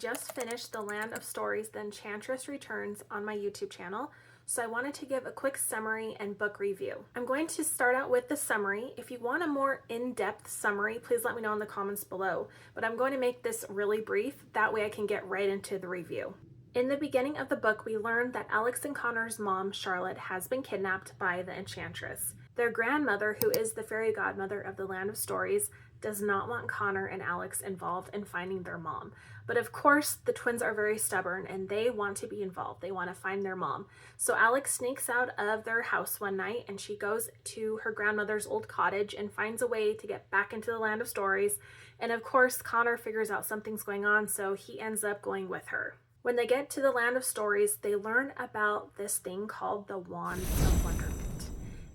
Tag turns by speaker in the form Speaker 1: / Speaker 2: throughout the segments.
Speaker 1: Just finished The Land of Stories, The Enchantress Returns on my YouTube channel, so I wanted to give a quick summary and book review. I'm going to start out with the summary. If you want a more in-depth summary, please let me know in the comments below, but I'm going to make this really brief, that way I can get right into the review. In the beginning of the book, we learn that Alex and Connor's mom, Charlotte, has been kidnapped by the Enchantress. Their grandmother, who is the fairy godmother of the Land of Stories, does not want Connor and Alex involved in finding their mom. But of course, the twins are very stubborn and they want to be involved. They want to find their mom. So Alex sneaks out of their house one night and she goes to her grandmother's old cottage and finds a way to get back into the Land of Stories. And of course, Connor figures out something's going on, so he ends up going with her. When they get to the Land of Stories, they learn about this thing called the Wand of Wonderment.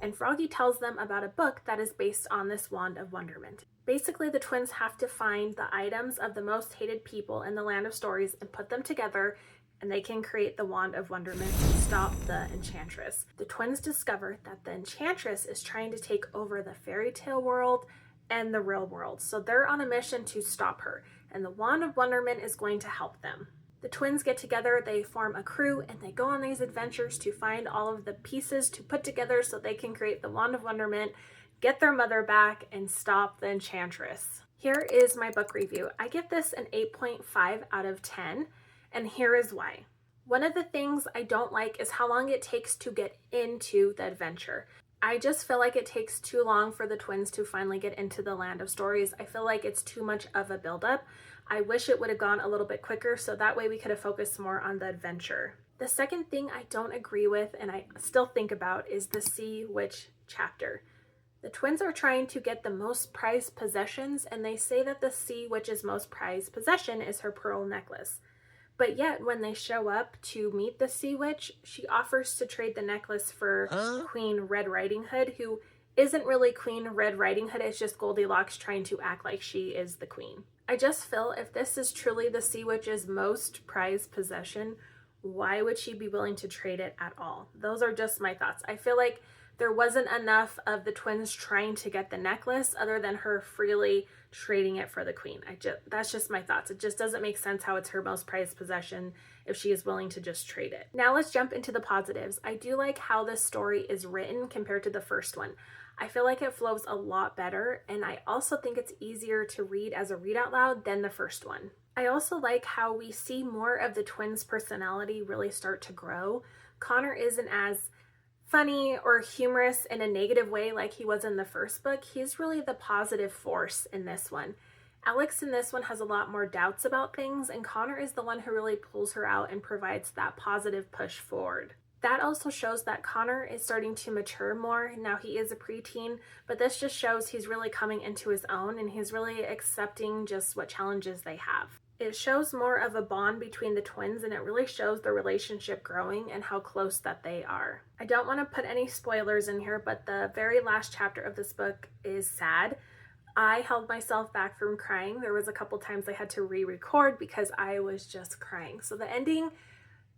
Speaker 1: And Froggy tells them about a book that is based on this Wand of Wonderment. Basically, the twins have to find the items of the most hated people in the Land of Stories and put them together, and they can create the Wand of Wonderment to stop the Enchantress. The twins discover that the Enchantress is trying to take over the fairy tale world and the real world, so they're on a mission to stop her, and the Wand of Wonderment is going to help them. The twins get together, they form a crew, and they go on these adventures to find all of the pieces to put together so they can create the Wand of Wonderment, get their mother back, and stop the Enchantress. Here is my book review. I give this an 8.5 out of 10, and here is why. One of the things I don't like is how long it takes to get into the adventure. I just feel like it takes too long for the twins to finally get into the Land of Stories. I feel like it's too much of a buildup. I wish it would have gone a little bit quicker so that way we could have focused more on the adventure. The second thing I don't agree with and I still think about is the Sea Witch chapter. The twins are trying to get the most prized possessions, and they say that the Sea Witch's most prized possession is her pearl necklace. But yet, when they show up to meet the Sea Witch, she offers to trade the necklace for Queen Red Riding Hood, who isn't really Queen Red Riding Hood, it's just Goldilocks trying to act like she is the queen. I just feel if this is truly the Sea Witch's most prized possession, why would she be willing to trade it at all? Those are just my thoughts. I feel like there wasn't enough of the twins trying to get the necklace other than her freely trading it for the queen. That's just my thoughts. It just doesn't make sense how it's her most prized possession if she is willing to just trade it. Now let's jump into the positives. I do like how this story is written compared to the first one. I feel like it flows a lot better, and I also think it's easier to read as a read out loud than the first one. I also like how we see more of the twins' personality really start to grow. Connor isn't as funny or humorous in a negative way like he was in the first book. He's really the positive force in this one. Alex in this one has a lot more doubts about things, and Connor is the one who really pulls her out and provides that positive push forward. That also shows that Connor is starting to mature more. Now he is a preteen, but this just shows he's really coming into his own and he's really accepting just what challenges they have. It shows more of a bond between the twins, and it really shows the relationship growing and how close that they are. I don't want to put any spoilers in here, but the very last chapter of this book is sad. I held myself back from crying. There was a couple times I had to re-record because I was just crying. So the ending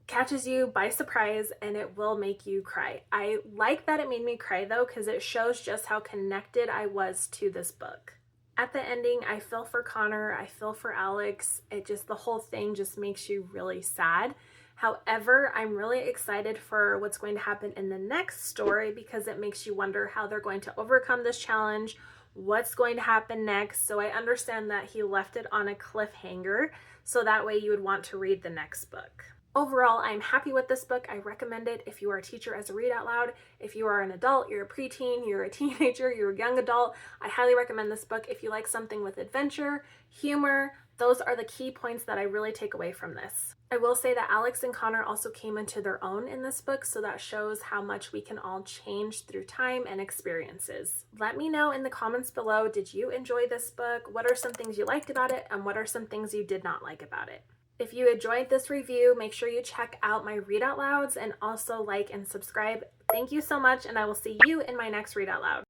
Speaker 1: catches you by surprise and it will make you cry. I like that it made me cry though, because it shows just how connected I was to this book. At the ending, I feel for Connor, I feel for Alex. The whole thing just makes you really sad. However, I'm really excited for what's going to happen in the next story because it makes you wonder how they're going to overcome this challenge, what's going to happen next. So I understand that he left it on a cliffhanger, so that way you would want to read the next book. Overall, I'm happy with this book. I recommend it if you are a teacher as a read out loud. If you are an adult, you're a preteen, you're a teenager, you're a young adult, I highly recommend this book. If you like something with adventure, humor, those are the key points that I really take away from this. I will say that Alex and Connor also came into their own in this book, so that shows how much we can all change through time and experiences. Let me know in the comments below, did you enjoy this book? What are some things you liked about it, and what are some things you did not like about it? If you enjoyed this review, make sure you check out my read out louds and also like and subscribe. Thank you so much, and I will see you in my next read out loud.